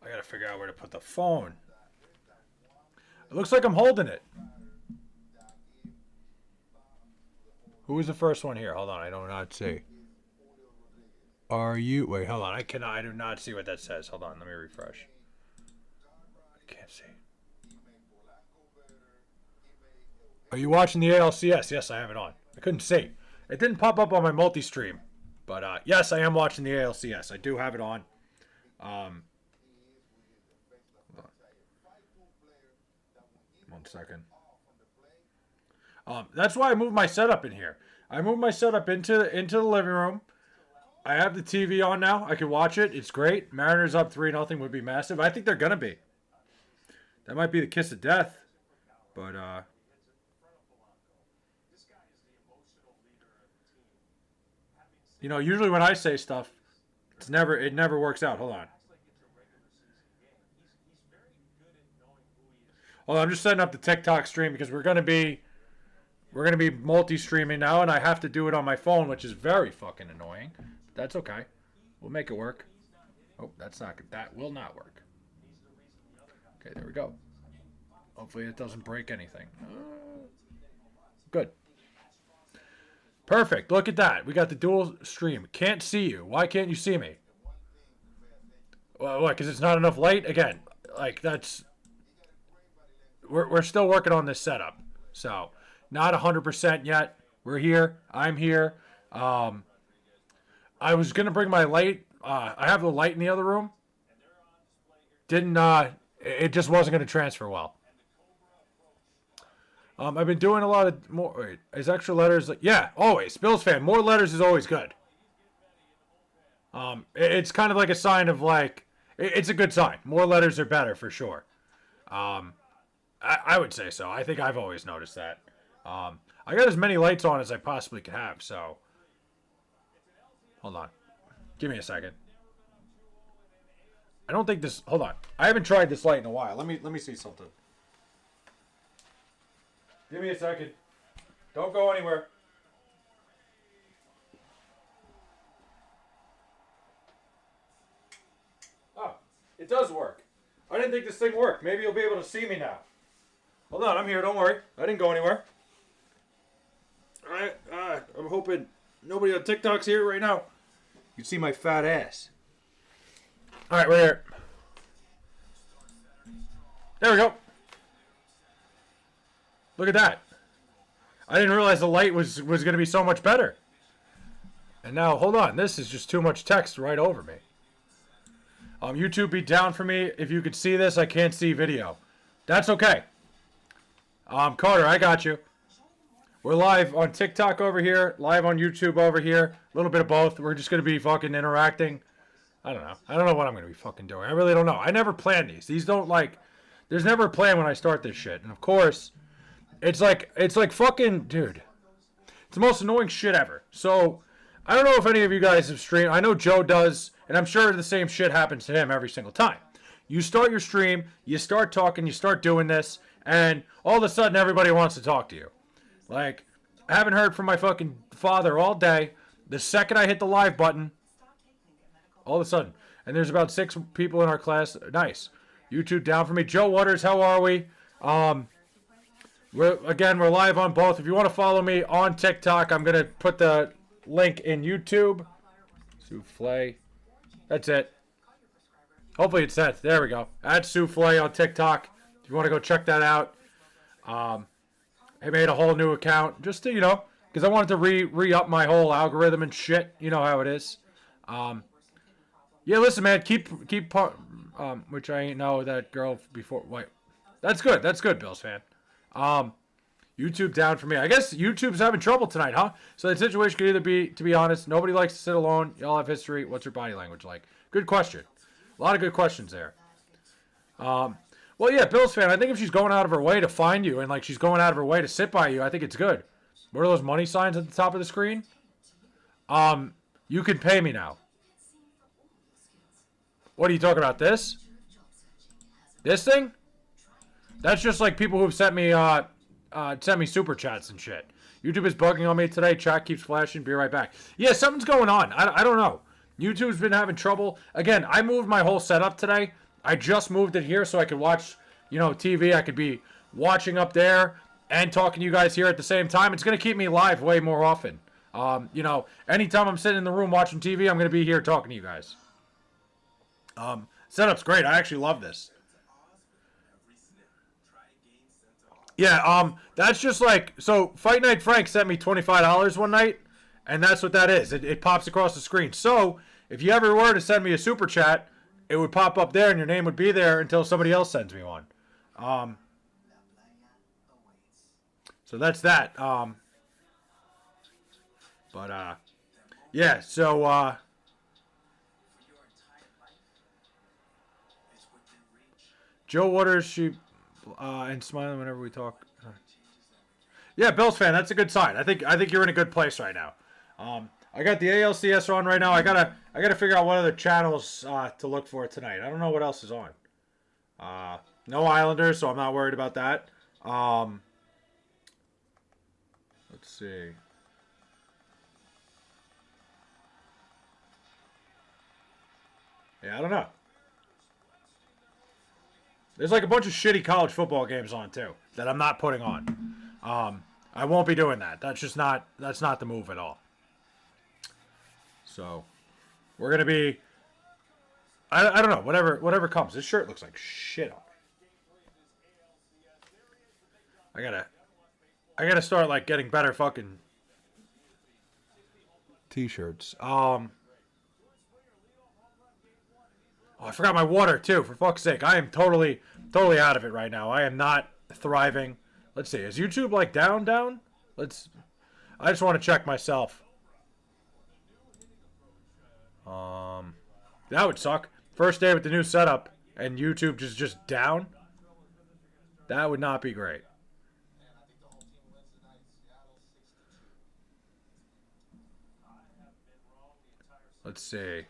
I gotta figure out where to put the phone. It looks like I'm holding it. Who was the first one here? Hold on, I do not see. Are you? Wait, hold on. I do not see what that says. Hold on, let me refresh. I can't see. Are you watching the ALCS? Yes, I have it on. I couldn't see. It didn't pop up on my multi-stream. But yes, I am watching the ALCS. I do have it on. Hold on. 1 second. That's why I moved my setup in here. I moved my setup into the living room. I have the TV on now. I can watch it. It's great. Mariners up 3-0 would be massive. I think they're gonna be. That might be the kiss of death. But you know, usually when I say stuff, it never works out. Hold on. Well, I'm just setting up the TikTok stream because we're gonna be multi-streaming now, and I have to do it on my phone, which is very fucking annoying. But that's okay. We'll make it work. Oh, that will not work. Okay, there we go. Hopefully it doesn't break anything. Good. Perfect. Look at that. We got the dual stream. Can't see you. Why can't you see me? Well, what? Because it's not enough light? Again, like that's... We're still working on this setup. So, not 100% yet. We're here. I'm here. I was going to bring my light. I have the light in the other room. It just wasn't going to transfer well. I've been doing a lot of more. Wait, is extra letters? Yeah, always. Bills fan. More letters is always good. It's kind of like a sign of like, it's a good sign. More letters are better for sure. I would say so. I think I've always noticed that. I got as many lights on as I possibly could have, so. Hold on. Give me a second. I don't think this, hold on. I haven't tried this light in a while. Let me see something. Give me a second. Don't go anywhere. Oh, it does work. I didn't think this thing worked. Maybe you'll be able to see me now. Hold on, I'm here. Don't worry. I didn't go anywhere. I'm hoping nobody on TikTok's here right now. You can see my fat ass. All right, we're here. There we go. Look at that. I didn't realize the light was going to be so much better. And now, hold on. This is just too much text right over me. YouTube be down for me. If you could see this, I can't see video. That's okay. Carter, I got you. We're live on TikTok over here, live on YouTube over here. A little bit of both. We're just going to be fucking interacting. I don't know. I don't know what I'm going to be fucking doing. I really don't know. I never plan these. These don't like... There's never a plan when I start this shit. And of course... It's like fucking, dude. It's the most annoying shit ever. So, I don't know if any of you guys have streamed. I know Joe does, and I'm sure the same shit happens to him every single time. You start your stream, you start talking, you start doing this, and all of a sudden everybody wants to talk to you. Like, I haven't heard from my fucking father all day. The second I hit the live button, all of a sudden. And there's about 6 people in our class. Nice. YouTube down for me. Joe Waters, how are we? We're live on both. If you want to follow me on TikTok, I'm going to put the link in YouTube. Souffle. That's it. Hopefully it's that. There we go. Add Souffle on TikTok. If you want to go check that out. I made a whole new account just to, because I wanted to re-up my whole algorithm and shit. You know how it is. Yeah, listen, man. Keep which I ain't know that girl before. Wait. That's good. That's good, Bills fan. YouTube down for me. I guess YouTube's having trouble tonight, huh? So the situation could either be, to be honest, nobody likes to sit alone. Y'all have history. What's your body language like? Good question. A lot of good questions there. Well, yeah, Bills fan, I think if she's going out of her way to find you and, like, she's going out of her way to sit by you, I think it's good. What are those money signs at the top of the screen? You can pay me now. What are you talking about, this? This thing? That's just, like, people who've sent me super chats and shit. YouTube is bugging on me today. Chat keeps flashing. Be right back. Yeah, something's going on. I don't know. YouTube's been having trouble. Again, I moved my whole setup today. I just moved it here so I could watch, TV. I could be watching up there and talking to you guys here at the same time. It's going to keep me live way more often. Anytime I'm sitting in the room watching TV, I'm going to be here talking to you guys. Setup's great. I actually love this. Yeah, that's just like, so Fight Night Frank sent me $25 one night, and that's what that is. It pops across the screen. So, if you ever were to send me a super chat, it would pop up there and your name would be there until somebody else sends me one. So that's that. Yeah, so, Joe Waters, and smiling whenever we talk. Yeah, Bills fan, that's a good sign. I think you're in a good place right now. I got the ALCS on right now. I gotta figure out what other channels to look for tonight. I don't know what else is on. No Islanders, so I'm not worried about that. Let's see. Yeah, I don't know. There's like a bunch of shitty college football games on too that I'm not putting on. I won't be doing that. That's not the move at all. So, we're gonna be. I don't know. Whatever comes. This shirt looks like shit on me. I gotta start like getting better fucking t-shirts. Oh, I forgot my water too. For fuck's sake, I am totally out of it right now. I am not thriving. Let's see. Is YouTube like down? I just want to check myself. That would suck. First day with the new setup and YouTube just down. That would not be great. Let's see.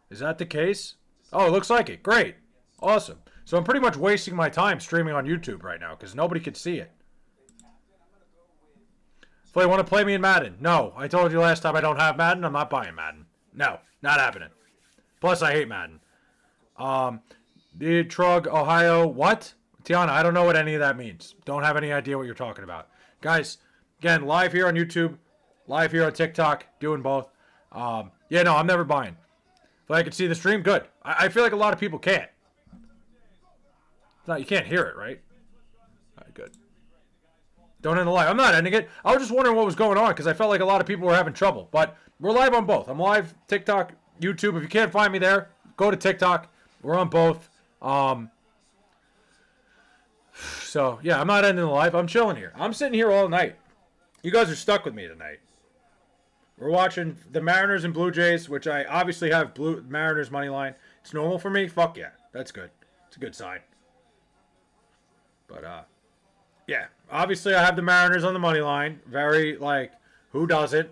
Is that the case? Oh, it looks like it. Great. Awesome. So I'm pretty much wasting my time streaming on YouTube right now because nobody could see it. Flay, want to play me in Madden? No. I told you last time I don't have Madden. I'm not buying Madden. No. Not happening. Plus, I hate Madden. The Trug, Ohio. What? Tiana, I don't know what any of that means. Don't have any idea what you're talking about. Guys, again, live here on YouTube. Live here on TikTok. Doing both. Yeah, no, I'm never buying. If I can see the stream, good. I feel like a lot of people can't. You can't hear it, right? All right, good. Don't end the live. I'm not ending it. I was just wondering what was going on because I felt like a lot of people were having trouble. But we're live on both. I'm live TikTok, YouTube. If you can't find me there, go to TikTok. We're on both. So, yeah, I'm not ending the live. I'm chilling here. I'm sitting here all night. You guys are stuck with me tonight. We're watching the Mariners and Blue Jays, which I obviously have Mariners money line. It's normal for me. Fuck yeah. That's good. It's a good sign. But, yeah. Obviously, I have the Mariners on the money line. Very, who doesn't?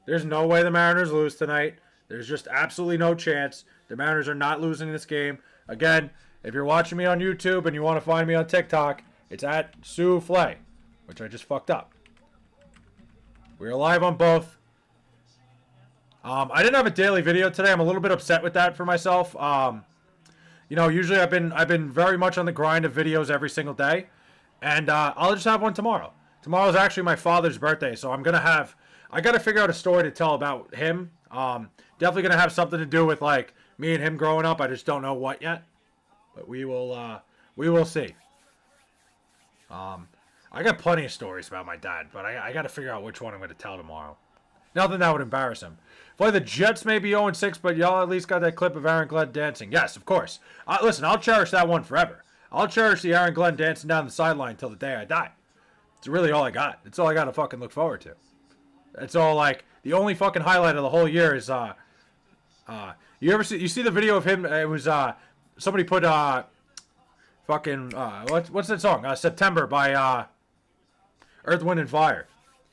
There's no way the Mariners lose tonight. There's just absolutely no chance. The Mariners are not losing this game. Again, if you're watching me on YouTube and you want to find me on TikTok, it's at Souffle, which I just fucked up. We're live on both. I didn't have a daily video today. I'm a little bit upset with that for myself. Usually I've been very much on the grind of videos every single day, and I'll just have one tomorrow. Tomorrow's actually my father's birthday, so I got to figure out a story to tell about him. Definitely gonna have something to do with me and him growing up. I just don't know what yet, but we will see. I got plenty of stories about my dad, but I got to figure out which one I'm going to tell tomorrow. Nothing that would embarrass him. Boy, the Jets may be 0-6, but y'all at least got that clip of Aaron Glenn dancing. Yes, of course. Listen, I'll cherish that one forever. I'll cherish the Aaron Glenn dancing down the sideline till the day I die. It's really all I got. It's all I got to fucking look forward to. It's all like the only fucking highlight of the whole year is you see the video of him? It was somebody put fucking what's that song? September by Earth, Wind and Fire.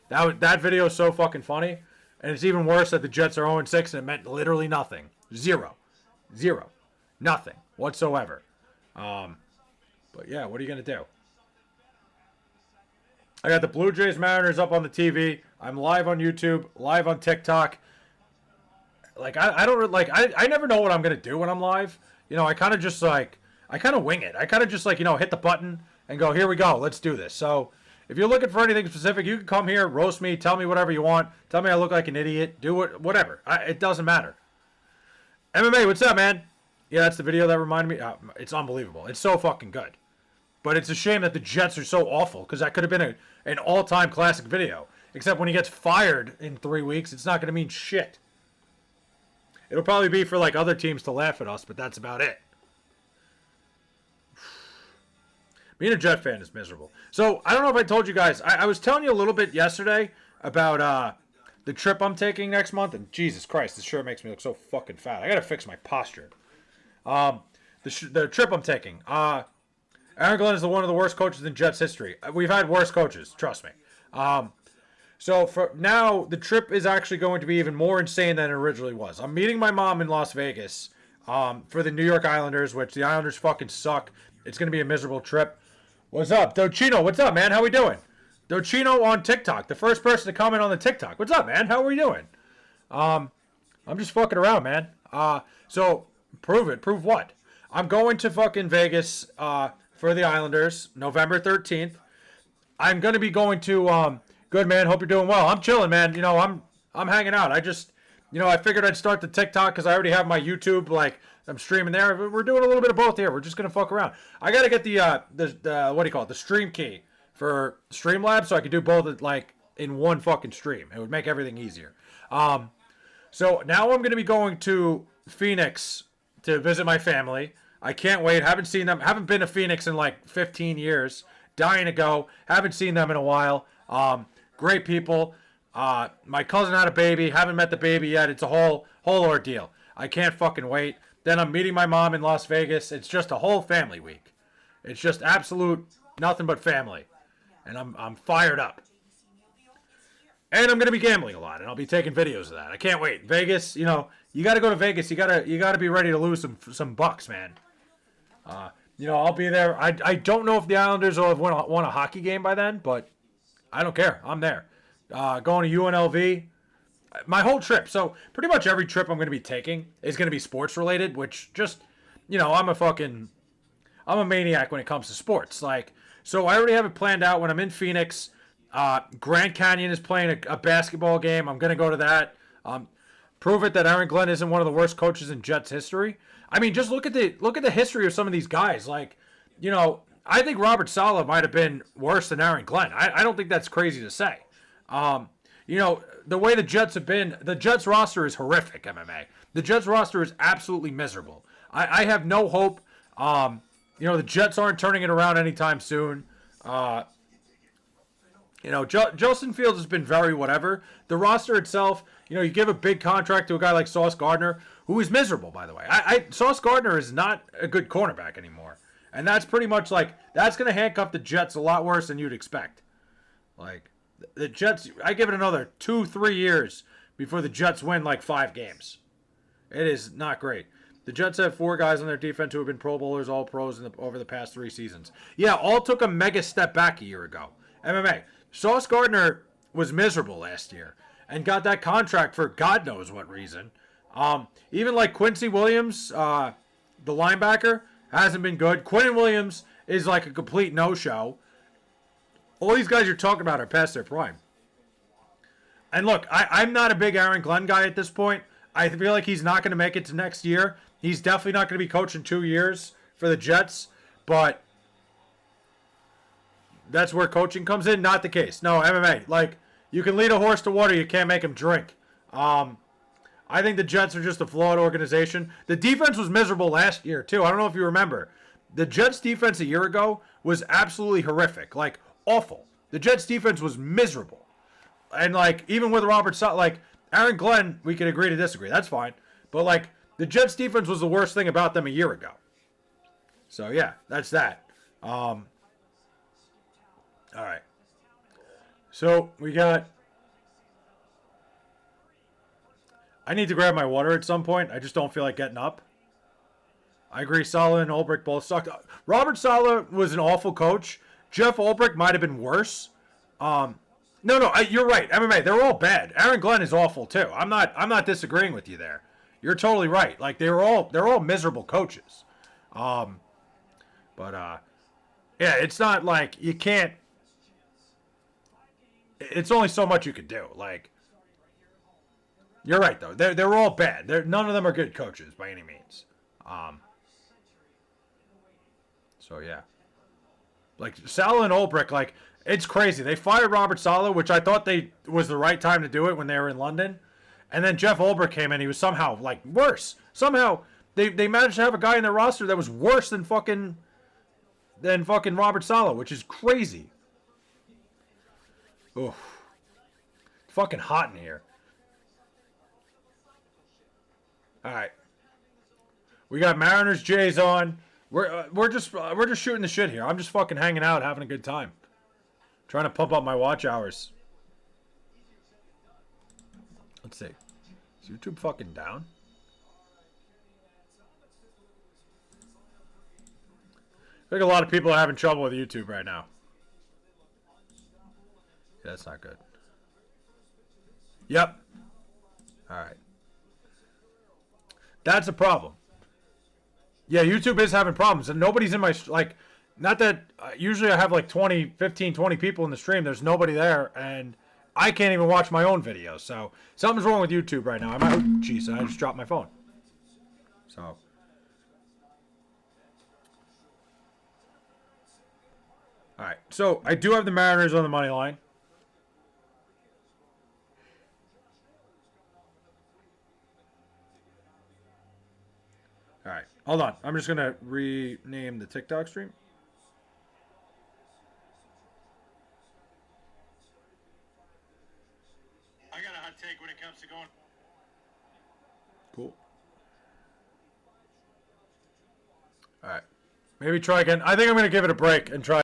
That video is so fucking funny, and it's even worse that the Jets are 0-6 and it meant literally nothing. Zero, nothing whatsoever. But yeah, what are you gonna do? I got the Blue Jays Mariners up on the TV. I'm live on YouTube, live on TikTok. Like I don't like I never know what I'm gonna do when I'm live. You know, I kind of just like I kind of wing it. I kind of just like, you know, hit the button and go, here we go, let's do this. So if you're looking for anything specific, you can come here, roast me, tell me whatever you want, tell me I look like an idiot, do it, whatever. It doesn't matter. MMA, what's up, man? Yeah, that's the video that reminded me. It's unbelievable. It's so fucking good. But it's a shame that the Jets are so awful, because that could have been an all-time classic video. Except when he gets fired in 3 weeks, it's not going to mean shit. It'll probably be for like other teams to laugh at us, but that's about it. Being a Jet fan is miserable. So, I don't know if I told you guys. I was telling you a little bit yesterday about the trip I'm taking next month. And Jesus Christ, this shirt makes me look so fucking fat. I got to fix my posture. The trip I'm taking. Aaron Glenn is one of the worst coaches in Jets history. We've had worse coaches, trust me. So for now, the trip is actually going to be even more insane than it originally was. I'm meeting my mom in Las Vegas for the New York Islanders, which the Islanders fucking suck. It's going to be a miserable trip. What's up? Dochino, what's up, man? How we doing? Dochino on TikTok, the first person to comment on the TikTok. What's up, man? How are we doing? I'm just fucking around, man. So, prove it. Prove what? I'm going to fucking Vegas for the Islanders, November 13th. I'm going to be going to... Good, man. Hope you're doing well. I'm chilling, man. You know, I'm hanging out. I just, you know, I figured I'd start the TikTok because I already have my YouTube. Like, I'm streaming there. We're doing a little bit of both here. We're just gonna fuck around. I gotta get the what do you call it? The stream key for Streamlabs so I can do both like in one fucking stream. It would make everything easier. So now I'm gonna be going to Phoenix to visit my family. I can't wait. Haven't seen them. Haven't been to Phoenix in like 15 years. Dying to go. Haven't seen them in a while. Great people. My cousin had a baby. Haven't met the baby yet. It's a whole ordeal. I can't fucking wait. Then I'm meeting my mom in Las Vegas. It's just a whole family week. It's just absolute nothing but family. And I'm fired up. And I'm gonna be gambling a lot, and I'll be taking videos of that. I can't wait. Vegas, you know, you gotta go to Vegas. You gotta be ready to lose some bucks, man. You know, I'll be there. I don't know if the Islanders will have won a hockey game by then, but I don't care. I'm there. Going to UNLV. My whole trip. So pretty much every trip I'm going to be taking is going to be sports related, which just, you know, I'm a maniac when it comes to sports. Like, so I already have it planned out when I'm in Phoenix. Grand Canyon is playing a basketball game. I'm going to go to that. Prove it that Aaron Glenn isn't one of the worst coaches in Jets history. I mean, just look at the history of some of these guys. Like, you know, I think Robert Saleh might have been worse than Aaron Glenn. I don't think that's crazy to say. You know, the way the Jets have been, the Jets roster is horrific, MMA. The Jets roster is absolutely miserable. I have no hope. You know, the Jets aren't turning it around anytime soon. You know, Justin Fields has been very whatever. The roster itself, you know, you give a big contract to a guy like Sauce Gardner, who is miserable, by the way. Sauce Gardner is not a good cornerback anymore. And that's pretty much like, that's going to handcuff the Jets a lot worse than you'd expect. Like, the Jets, I give it another 2-3 years before the Jets win like 5 games. It is not great. The Jets have 4 guys on their defense who have been Pro Bowlers, all pros over the past 3 seasons. Yeah, all took a mega step back a year ago. MMA. Sauce Gardner was miserable last year and got that contract for God knows what reason. Even like Quincy Williams, the linebacker, hasn't been good. Quentin Williams is like a complete no-show. All these guys you're talking about are past their prime. And look, I'm not a big Aaron Glenn guy at this point. I feel like he's not going to make it to next year. He's definitely not going to be coaching 2 years for the Jets. But that's where coaching comes in. Not the case. No, MMA. Like, you can lead a horse to water. You can't make him drink. I think the Jets are just a flawed organization. The defense was miserable last year, too. I don't know if you remember. The Jets' defense a year ago was absolutely horrific. Like, awful. The Jets defense was miserable. And, like, even with Robert Saleh, like, Aaron Glenn, we can agree to disagree. That's fine. But, like, the Jets defense was the worst thing about them a year ago. So, yeah, that's that. All right. So, we got... I need to grab my water at some point. I just don't feel like getting up. I agree. Saleh and Ulbrich both sucked. Robert Saleh was an awful coach. Jeff Ulbrich might have been worse. You're right. MMA, they're all bad. Aaron Glenn is awful too. I'm not disagreeing with you there. You're totally right. Like they're all miserable coaches. Yeah, it's not like you can't. It's only so much you could do. Like, you're right though. They're all bad. None of them are good coaches by any means. So yeah, like Saleh and Ulbrich, like it's crazy. They fired Robert Saleh, which I thought was the right time to do it when they were in London, and then Jeff Ulbrich came in. He was somehow like worse. Somehow they managed to have a guy in their roster that was worse than fucking Robert Saleh, which is crazy. Oof, it's fucking hot in here. All right, we got Mariners Jays on. We're just shooting the shit here. I'm just fucking hanging out, having a good time, trying to pump up my watch hours. Let's see. Is YouTube fucking down? I think a lot of people are having trouble with YouTube right now. Yeah, that's not good. Yep. All right. That's a problem. Yeah, YouTube is having problems, and nobody's in my, like, not that, usually I have like 20 people in the stream. There's nobody there, and I can't even watch my own videos. So something's wrong with YouTube right now. Jeez, I just dropped my phone. So. All right, so I do have the Mariners on the money line. All right, hold on. I'm just going to rename the TikTok stream. I got a hot take when it comes to going. Cool. All right. Maybe try again. I think I'm going to give it a break and try.